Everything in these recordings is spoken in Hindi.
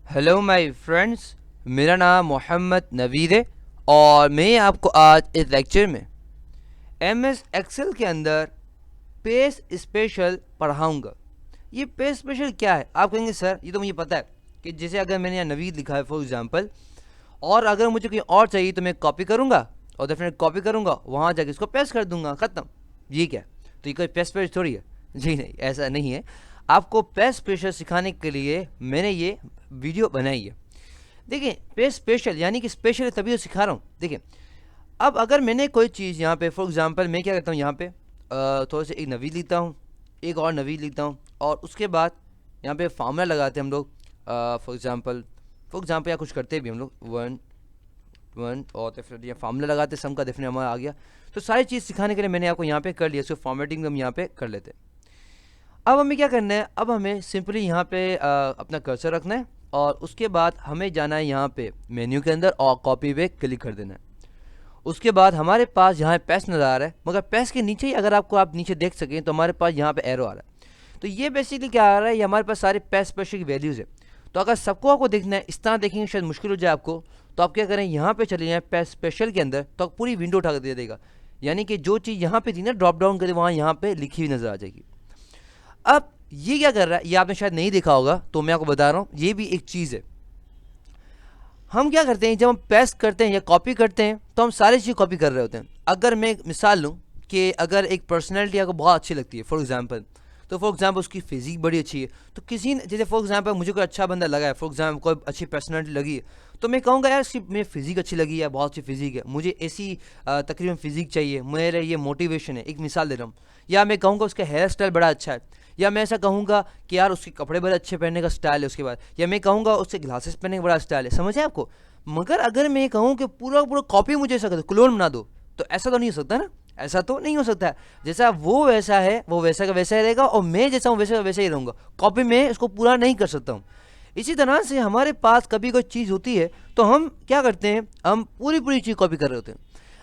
हेलो माय फ्रेंड्स, मेरा नाम मोहम्मद नवीद है और मैं आपको आज इस लेक्चर में एमएस एक्सेल के अंदर पेज स्पेशल पढ़ाऊंगा। ये पेज स्पेशल क्या है? आप कहेंगे सर ये तो मुझे पता है कि जैसे अगर मैंने यहाँ नवीद लिखा है फॉर एग्जांपल, और अगर मुझे कहीं और चाहिए तो मैं कॉपी करूँगा और डेफिनेट कॉपी करूँगा, वहाँ जाके इसको पेस्ट कर दूंगा, ख़त्म। ये क्या है? तो ये कोई पेस्ट पेज थोड़ी है। जी नहीं, ऐसा नहीं है। आपको पेस्ट स्पेशल सिखाने के लिए मैंने ये वीडियो बनाई है। देखिए, पेज स्पेशल यानी कि स्पेशल तभी तो सिखा रहा हूँ। देखिए, अब अगर मैंने कोई चीज़ यहाँ पे फॉर एग्जांपल मैं क्या करता हूँ, यहाँ पे थोड़ा सा एक नवीद लिखता हूँ, एक और नवीद लिखता हूँ, और उसके बाद यहाँ पे फार्मूला लगाते हैं हम लोग। फॉर एग्जांपल या कुछ करते भी हम लोग वन वन, और तो फिर ये फार्मूला लगाते सम का, डेफिनेट हमारा आ गया। तो सारी चीज़ सिखाने के लिए मैंने आपको यहाँ पे कर लिया। इसको फॉर्मेटिंग हम यहाँ पे कर लेते हैं। अब हमें क्या करना है? अब हमें सिंपली यहाँ पे अपना कर्सर रखना है और उसके बाद हमें जाना है यहाँ पे मेन्यू के अंदर और कॉपी पे क्लिक कर देना है। उसके बाद हमारे पास यहाँ पेस्ट नज़र आ रहा है, मगर पेस्ट के नीचे ही अगर आप नीचे देख सकें तो हमारे पास यहाँ पे एरो आ रहा है। तो ये बेसिकली क्या आ रहा है? ये हमारे पास सारे पेस्ट स्पेशल की वैल्यूज़ है। तो अगर सबको आपको देखना है, इस तरह देखेंगे शायद मुश्किल हो जाए आपको, तो आप क्या करें, यहाँ पे चले जाएँ पेस्ट स्पेशल के अंदर, तो पूरी विंडो उठा कर दे देगा। यानी कि जो चीज़ यहाँ पे थी ना, ड्रॉप डाउन करें, वहाँ यहाँ पे लिखी हुई नज़र आ जाएगी। अब ये क्या कर रहा है, ये आपने शायद नहीं देखा होगा, तो मैं आपको बता रहा हूँ, ये भी एक चीज़ है। हम क्या करते हैं, जब हम पेस्ट करते हैं या कॉपी करते हैं तो हम सारी चीज़ कॉपी कर रहे होते हैं। अगर मैं एक मिसाल लूँ कि अगर एक पर्सनैलिटी आपको बहुत अच्छी लगती है फॉर एग्जांपल, तो फॉर एग्जांपल उसकी फिजिक बड़ी अच्छी है, तो किसी ने जैसे फॉर एग्जांपल मुझे कोई अच्छा बंदा लगा है, फॉर एग्जांपल कोई अच्छी पर्सनैलिटी लगी है, तो मैं कहूँगा यार इसकी मेरी फिजिक अच्छी लगी है, बहुत अच्छी फिजिक है, मुझे ऐसी तकरीबन फिजिक चाहिए, मेरे ये मोटिवेशन है। एक मिसाल दे रहा हूँ। या मैं कहूँगा उसका हेयर स्टाइल बड़ा अच्छा है, या मैं ऐसा कहूँगा कि यार उसके कपड़े बड़े अच्छे पहनने का स्टाइल है उसके बाद, या मैं कहूँगा उससे ग्लासेस पहनने का बड़ा स्टाइल है। समझे आपको? मगर अगर मैं कहूँ कि पूरा पूरा कॉपी मुझे ऐसा कर दो, क्लोन बना दो, तो ऐसा तो नहीं हो सकता ना। ऐसा तो नहीं हो सकता। जैसा वो वैसा है, वो वैसा का वैसा ही रहेगा, और मैं जैसा हूँ वैसे का वैसा ही रहूँगा। कॉपी में इसको पूरा नहीं कर सकता हूँ। इसी तरह से हमारे पास कभी कोई चीज़ होती है तो हम क्या करते हैं, हम पूरी पूरी चीज़ कॉपी कर रहे होते हैं।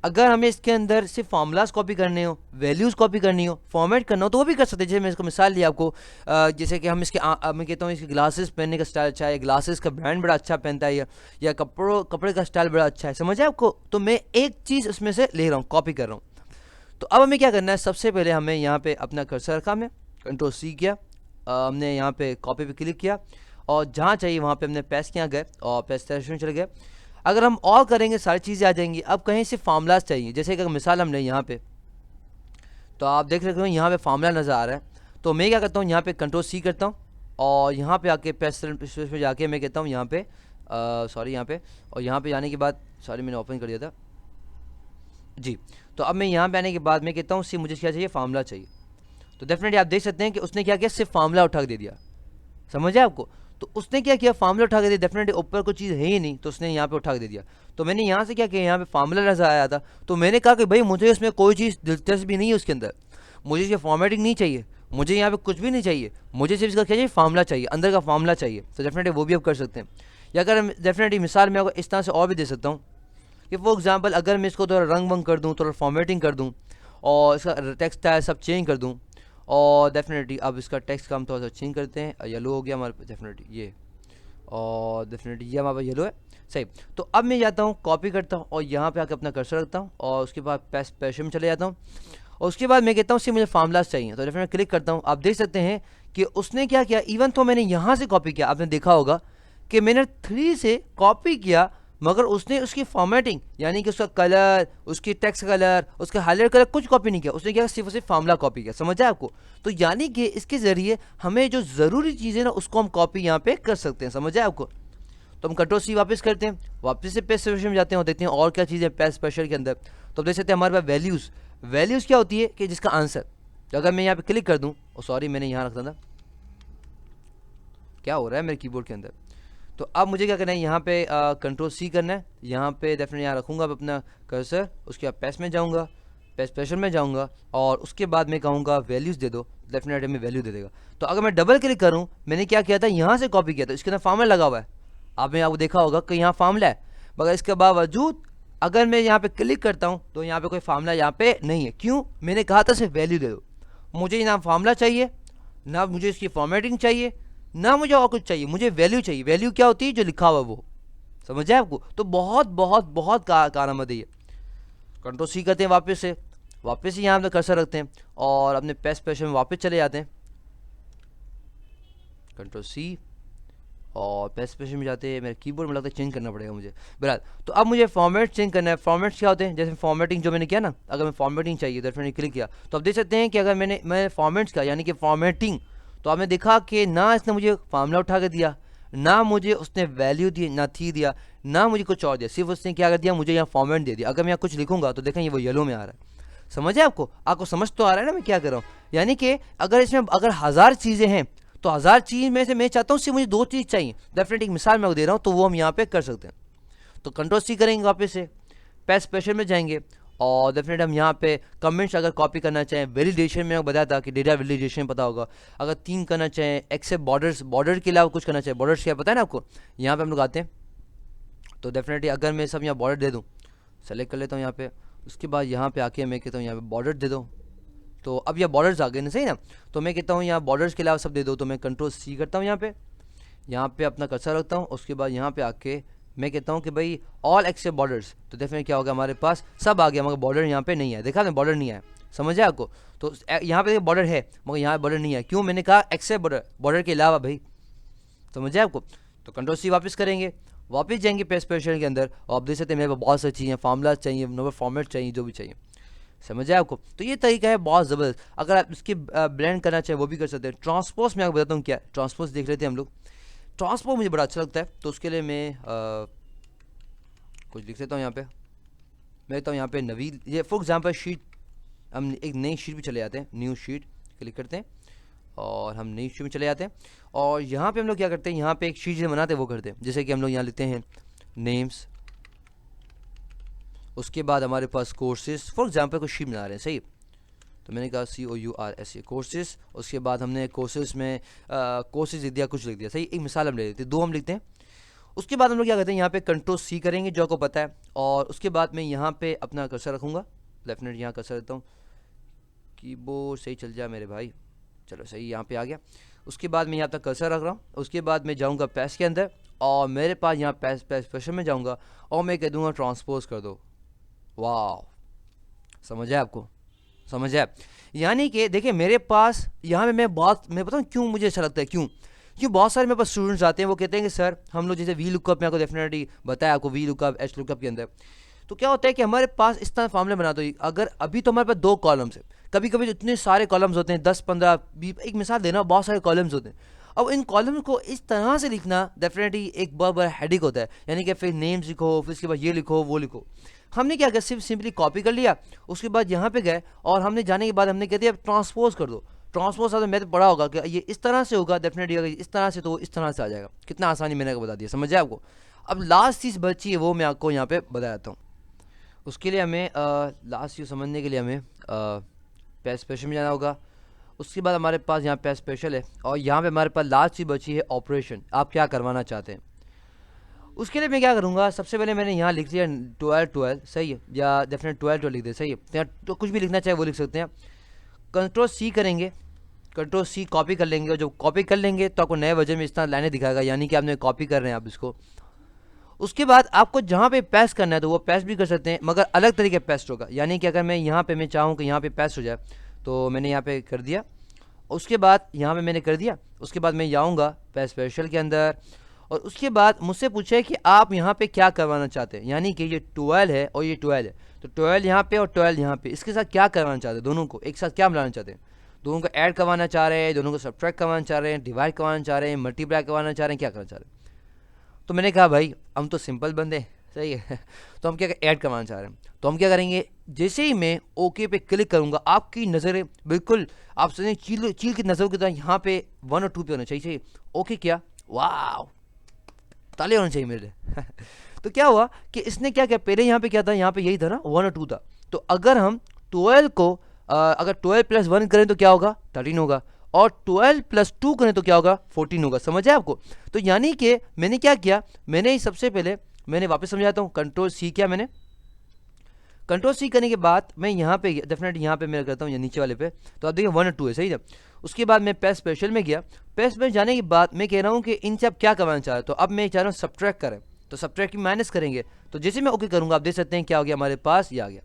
अगर हमें इसके अंदर सिर्फ फार्मूलाज कॉपी करने हो, वैल्यूज़ कॉपी करनी हो, फॉर्मेट करना हो, तो वो भी कर सकते हैं। जैसे मैं इसको मिसाल दिया आपको, जैसे कि हम इसके मैं कहता हूँ इसके ग्लासेस पहनने का स्टाइल अच्छा है, ग्लासेस का ब्रांड बड़ा अच्छा पहनता है, या कपड़े का स्टाइल बड़ा अच्छा है। समझे आपको? तो मैं एक चीज़ उसमें से ले रहा हूँ, कॉपी कर रहा हूँ। तो अब हमें क्या करना है, सबसे पहले हमें यहाँ पे अपना कर्सर रखा, हमने कंट्रोल सी किया, हमने यहाँ पे कॉपी पे क्लिक किया, और जहाँ चाहिए वहाँ पे हमने पेस्ट किया गए और पेस्ट सेक्शन में चले गए। अगर हम ऑल करेंगे सारी चीज़ें आ जाएंगी। अब कहीं से फार्मूलाज चाहिए, जैसे कि अगर मिसाल हमने यहाँ पे, तो आप देख सकते हो यहाँ पे फार्मूला नज़र आ रहा है। तो मैं क्या करता हूँ, यहाँ पे कंट्रोल सी करता हूँ और यहाँ पे आके पेस्ट में जाके मैं कहता हूँ यहाँ पे सॉरी यहाँ पे, और यहाँ पे जाने के बाद, सॉरी मैंने ओपन कर दिया था जी। तो अब मैं यहाँ पे आने के बाद मैं कहता हूँ सिर्फ मुझे क्या चाहिए, फार्मूला चाहिए। तो डेफिनेटली आप देख सकते हैं कि उसने क्या किया, सिर्फ फार्मूला उठा के दे दिया। समझे आपको? तो उसने क्या किया, फार्मूला उठा के दिया। डेफिनेटली ऊपर कोई चीज़ है ही नहीं, तो उसने यहाँ पे उठा के दे दिया। तो मैंने यहाँ से क्या किया, यहाँ पे फार्मूला नजर आया था, तो मैंने कहा कि भाई मुझे उसमें कोई चीज़ दिलचस्पी नहीं है उसके अंदर, मुझे इसकी फॉर्मेटिंग नहीं चाहिए, मुझे यहाँ पे कुछ भी नहीं चाहिए, मुझे सिर्फ इसका क्या चाहिए, फार्मूला चाहिए, अंदर का फार्मूला चाहिए। तो डेफिनेटली वो भी आप कर सकते हैं। या अगर डेफिनेटली मिसाल मैं आपको इस तरह से और भी दे सकता हूँ कि फॉर एग्जाम्पल अगर मैं इसको थोड़ा रंग वंग कर दूँ, थोड़ा फॉर्मेटिंग कर दूँ, और इसका टेक्स्ट स्टाइल सब चेंज कर दूँ, और डेफिनेटली अब इसका टेक्स्ट का हम थोड़ा सा चेंज करते हैं। येलो हो गया हमारे पास डेफिनेटली ये, और डेफिनेटली ये हमारे पास येलो है। सही। तो अब मैं जाता हूँ, कॉपी करता हूँ और यहाँ पे आकर अपना कर्सर रखता हूँ, और उसके बाद पेस्ट पेश में चले जाता हूँ, और उसके बाद मैं कहता हूँ सिर्फ मुझे फार्मूलाज चाहिए। तो डेफिनेटली क्लिक करता हूँ। आप देख सकते हैं कि उसने क्या किया, इवन तो मैंने यहाँ से कॉपी किया, आपने देखा होगा कि मैंने 3 से कॉपी किया, मगर उसने उसकी फॉर्मेटिंग यानी कि उसका कलर, उसकी टेक्स्ट कलर, उसका हाईलाइट कलर कुछ कॉपी नहीं किया। उसने क्या सिर्फ सिर्फ फार्मूला कॉपी किया। समझा आपको? तो यानी कि इसके ज़रिए हमें जो ज़रूरी चीज़ें ना उसको हम कॉपी यहाँ पे कर सकते हैं। समझा आपको? तो हम कंट्रोल सी वापस करते हैं, वापस से पेस्ट स्पेशल में जाते हैं और देखते हैं और क्या चीज़ें पेस्ट स्पेशल के अंदर। तो देख सकते हैं हमारे पास वैल्यूज़ क्या होती है कि जिसका आंसर, तो अगर मैं यहाँ पे क्लिक कर दूँ, और सॉरी मैंने यहाँ रखा था, क्या हो रहा है मेरे कीबोर्ड के अंदर। तो अब मुझे क्या करना है, यहाँ पे कंट्रोल सी करना है, यहाँ पे डेफिनेटली यहाँ रखूँगा अपना कर्सर, उसके बाद पेस्ट में जाऊँगा, पेस्ट स्पेशल में जाऊँगा, और उसके बाद मैं कहूँगा वैल्यूज़ दे दो, डेफिनेटली में वैल्यू दे देगा। तो अगर मैं डबल क्लिक करूँ, मैंने क्या किया था, यहाँ से कॉपी किया था, इसके अंदर फार्मूला लगा हुआ है, आपने आपको देखा होगा कि यहाँ फार्मूला है, मगर इसके बावजूद अगर मैं यहाँ पे क्लिक करता हूँ तो यहाँ पे कोई फार्मूला यहाँ पे नहीं है। क्यों? मैंने कहा था सिर्फ वैल्यू दे दो। मुझे ना फार्मूला चाहिए, ना मुझे इसकी फॉर्मेटिंग चाहिए, ना मुझे और कुछ चाहिए, मुझे वैल्यू चाहिए। वैल्यू क्या होती है? जो लिखा हुआ है वो। समझ आए आपको? तो बहुत बहुत बहुत कारआमद है ये। कंट्रोल सी करते हैं, वापस से यहाँ पे कर्सर रखते हैं और अपने पेस्ट पेशन में वापस चले जाते हैं। कंट्रोल सी और पेस्ट पेशन में जाते हैं। मेरे कीबोर्ड में लगता है चेंज करना पड़ेगा मुझे। बहरहाल, तो अब मुझे फॉर्मेट चेंज करना है। फॉर्मेट्स क्या होते हैं? जैसे फॉर्मेटिंग जो मैंने किया ना, अगर मैं फॉर्मेटिंग चाहिए तो मैंने क्लिक किया, तो आप देख सकते हैं कि अगर मैं फॉर्मेट्स का यानी कि फॉर्मेटिंग, तो आपने देखा कि ना इसने मुझे फार्मूला उठा के दिया, ना मुझे उसने वैल्यू दी, ना थी दिया, ना मुझे कुछ और दिया। सिर्फ उसने क्या कर दिया, मुझे यहाँ फॉर्मेट दे दिया। अगर मैं यहाँ कुछ लिखूंगा तो देखें ये वो येलो में आ रहा है। समझ है आपको समझ तो आ रहा है ना मैं क्या कर रहा हूँ? यानी कि अगर इसमें अगर 1000 चीज़ें हैं तो 1000 चीज़ में से मैं चाहता हूँ सिर्फ मुझे 2 चीज़ चाहिए। डेफिनेटली एक मिसाल मैं दे रहा हूँ, तो वो हम यहाँ पे कर सकते हैं। तो कंट्रोल सी करेंगे, वापस से पेस्ट स्पेशल में जाएंगे और डेफिनेटली हम यहाँ पे कमेंट्स अगर कॉपी करना चाहें, वैलिडेशन में बताया था कि डेटा वैलिडेशन पता होगा। अगर 3 करना चाहें, एक्सेप्ट बॉर्डर के अलावा कुछ करना चाहें, बॉर्डर्स क्या पता है ना आपको, यहाँ पे हम लोग आते हैं। तो डेफिनेटली अगर मैं सब यहाँ बॉर्डर दे दूँ, सेलेक्ट कर लेता हूँ यहाँ पे, उसके बाद यहाँ पे आके मैं कहता हूँ यहाँ पे बॉर्डर दे दो। तो अब यह बॉर्डर्स आ गए ना, सही ना? तो मैं कहता हूँ यहाँ बॉर्डर्स के अलावा सब दे दो, तो मैं कंट्रोल सी करता हूँ, यहाँ पे अपना कर्सर रखता हूँ। उसके बाद यहाँ पे आके मैं कहता हूँ कि भाई ऑल एक्सेप्ट बॉर्डर्स, तो डेफिनेटली क्या होगा, हमारे पास सब आ गया मगर बॉर्डर यहाँ पे नहीं है। देखा ना, बॉर्डर नहीं है। समझ है आपको? तो यहाँ पे बॉर्डर है मगर यहाँ बॉर्डर नहीं है। क्यों? मैंने कहा एक्सेप्ट बॉर्डर के अलावा भाई। समझ है आपको? तो कंट्रोल सी वापस करेंगे, वापस जाएंगे पेस्ट स्पेशल के अंदर और आप देख सकते हैं मेरे पास बहुत सारी चीज़ें, फार्मूला चाहिए, नोबल फॉर्मेट चाहिए, जो भी चाहिए। समझ आए आपको? तो ये तरीका है बहुत ज़बरदस्त। अगर आप इसकी ब्लेंड करना चाहें वो भी कर सकते हैं। ट्रांसपोज मैं आपको बताता हूँ क्या है। ट्रांसपोज देख लेते हैं हम लोग। ट्रांसपोज मुझे बड़ा अच्छा लगता है, तो उसके लिए मैं कुछ लिख लेता हूँ यहाँ पे। मैं कहता हूँ यहाँ पे नवीद, ये फॉर एग्जाम्पल शीट, हम एक नई शीट भी चले जाते हैं, न्यू शीट क्लिक करते हैं और हम नई शीट में चले जाते हैं। और यहाँ पे हम लोग क्या करते हैं, यहाँ पे एक शीट जो बनाते हैं वो करते हैं। जैसे कि हम लोग यहाँ लिखते हैं नेम्स, उसके बाद हमारे पास कोर्सेज, फॉर एग्जाम्पल कुछ शीट बना रहे हैं, सही। तो मैंने कहा COURSE कोर्सेज। उसके बाद हमने कोर्सेज में कोर्सेज लिख दिया, कुछ लिख दिया, सही। एक मिसाल हम ले लेते हैं, 2 हम लिखते हैं। उसके बाद हम लोग क्या करते हैं, यहाँ पे कंट्रोल सी करेंगे जो आपको पता है। और उसके बाद मैं यहाँ पे अपना कर्सर रखूँगा, डेफिनेट यहाँ कर्सर देता हूँ। कीबोर्ड सही चल जाए मेरे भाई, चलो सही, यहाँ पे आ गया। उसके बाद मैं यहाँ तक कर्सर रख रहा हूँ। उसके बाद मैं जाऊँगा पेस्ट के अंदर और मेरे पास यहाँ पेस्ट में जाऊँगा और मैं कह दूँगा ट्रांसपोज कर दो। वाह, समझ आए आपको? समझ आए? यानी कि देखिए मेरे पास यहाँ पे मैं बताऊँ क्यों मुझे अच्छा लगता है, क्यों बहुत सारे मेरे पास स्टूडेंट्स आते हैं, वो कहते हैं कि सर हम लोग जैसे वी लुकअप में आपको डेफिनेटली बताया, आपको वी लुकअप एच लुकअप के अंदर तो क्या होता है कि हमारे पास इस तरह फॉर्मूले बना दो। अगर अभी तो हमारे पास 2 कॉलम्स है, कभी कभी इतने सारे कॉलम्स होते हैं, 10 15 20, एक मिसाल देना, बहुत सारे कॉलम्स होते हैं। अब इन कॉलम्स को इस तरह से लिखना डेफिनेटली एक बहुत बड़ा हेडिक होता है। यानी कि फिर नेम्स लिखो, फिर उसके बाद ये लिखो वो लिखो। हमने क्या किया, सिर्फ सिंपली कॉपी कर लिया। उसके बाद यहाँ पे गए और हमने जाने के बाद हमने कह दिया ट्रांसपोज कर दो। ट्रांसपोज आपने मैथ पढ़ा होगा कि ये इस तरह से होगा, डेफिनेटली अगर इस तरह से तो इस तरह से आ जाएगा। कितना आसानी मैंने बता दिया, समझ आए आपको? अब लास्ट चीज़ बची है वो मैं आपको यहाँ पे बता देता हूँ। उसके लिए हमें लास्ट चीज़ समझने के लिए हमें पेस्ट स्पेशल में जाना होगा। उसके बाद हमारे पास यहाँ पेस्ट स्पेशल है और यहाँ पे हमारे पास लास्ट चीज़ बची है ऑपरेशन। आप क्या करवाना चाहते हैं? उसके लिए मैं क्या करूँगा, सबसे पहले मैंने यहाँ लिख दिया 12 सही है, या डेफिनेट 12 लिख दे, सही है। तो यहाँ तो कुछ भी लिखना चाहे वो लिख सकते हैं। कंट्रोल सी करेंगे, कंट्रोल सी कॉपी कर लेंगे और जब कॉपी कर लेंगे तो आपको नए वर्जन में इस तरह लाइनें दिखाएगा, यानी कि आपने कॉपी कर रहे हैं आप इसको। उसके बाद आपको जहाँ पे पेस्ट करना है तो वो पेस्ट भी कर सकते हैं, मगर अलग तरीके पेस्ट होगा। यानी कि अगर मैं यहाँ पे मैं चाहूँ कि यहाँ पे पेस्ट हो जाए तो मैंने यहाँ पे कर दिया। उसके बाद यहाँ पे मैंने कर दिया। उसके बाद मैं जाऊँगा पेस्ट स्पेशल के अंदर और उसके बाद मुझसे पूछा है कि आप यहाँ पे क्या करवाना चाहते हैं। यानी कि ये 12 है और ये 12 है, तो 12 यहाँ पे और 12 यहाँ पे, इसके साथ क्या करवाना चाहते हैं? दोनों को एक साथ क्या मिलाना चाहते हैं? दोनों को ऐड करवाना चाह रहे हैं, दोनों को सब्ट्रैक्ट करवाना चाह रहे हैं, डिवाइड करवाना चाह रहे हैं, मल्टीप्लाई करवाना चाह रहे हैं, क्या करना चाह रहे हैं? तो मैंने कहा भाई हम तो सिंपल बंदे, सही है तो हम क्या ऐड करवाना चाह रहे हैं। तो हम क्या करेंगे, जैसे ही मैं ओके पे क्लिक करूंगा आपकी नज़रें बिल्कुल आप समझें चील की नज़रों की तरह यहाँ पे 1 और 2 पे होना चाहिए। ओके क्या, वाह, ताले होने चाहिए मेरे लिए तो क्या हुआ कि इसने क्या किया, पहले यहाँ पे क्या था, यहाँ पे यही था ना 1 और 2 था। तो अगर हम 12 को अगर 12 + 1 करें तो क्या होगा, 13 होगा, और 12 + 2 करें तो क्या होगा, 14 होगा। समझ है आपको? तो यानी कि मैंने क्या किया, मैंने सबसे पहले मैंने वापस समझाता हूँ, कंट्रोल सी किया मैंने, कंट्रोल सी करने के बाद मैं यहाँ पे डेफिनेटली यहाँ पे मैं करता हूँ, नीचे वाले पे, तो आप देखिए 1 और 2 है, सही है। उसके बाद मैं पेस्ट स्पेशल में गया, पेस्ट में जाने के बाद मैं कह रहा हूँ कि इनसे आप क्या करवाना चाह रहे हो, तो अब मैं चाह रहा हूँ सब्ट्रैक्ट करें, तो सब्ट्रैक्ट की माइनस करेंगे। तो जैसे मैं ओके करूँगा आप देख सकते हैं क्या हो गया हमारे पास, ये आ गया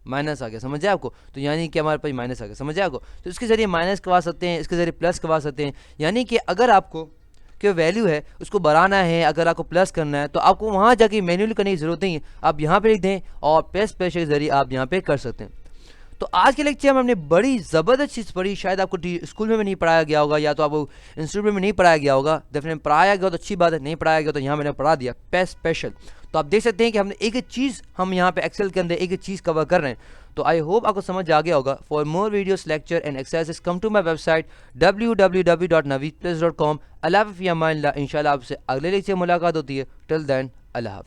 माइनस आ गया, समझ आया आपको। तो यानी कि हमारे पास माइनस आ गया, समझ आया आपको। तो इसके जरिए माइनस करवा सकते हैं, इसके जरिए प्लस करवा सकते हैं। यानी कि अगर आपको जो वैल्यू है उसको बढ़ाना है, अगर आपको प्लस करना है, तो आपको वहाँ जाके मैन्युअली करने की जरूरत नहीं है, आप यहाँ पे लिख दें और पेस्ट स्पेशल के जरिए आप यहाँ पे कर सकते हैं। तो आज के लेक्चर में हमने बड़ी ज़बरदस्त चीज़ पढ़ी, शायद आपको स्कूल में भी नहीं पढ़ाया गया होगा, या तो आपको इंस्टीट्यूट में नहीं पढ़ाया गया होगा। डेफिनेटली पढ़ाया गया तो अच्छी बात है, नहीं पढ़ाया गया तो यहाँ मैंने पढ़ा दिया पेस्ट स्पेशल। तो आप देख सकते हैं कि हमने एक एक चीज़ हम यहाँ पे एक्सेल के अंदर एक एक चीज़ कवर कर रहे हैं। तो आई होप आपको समझ आ गया होगा। For more videos, lecture and exercises come to my website www.naveedplace.com। अल्लाह हाफ़िज़, इंशाल्लाह आपसे अगले लेक्चर मुलाकात होती है। टिल देन अल्लाह हाफ़िज़।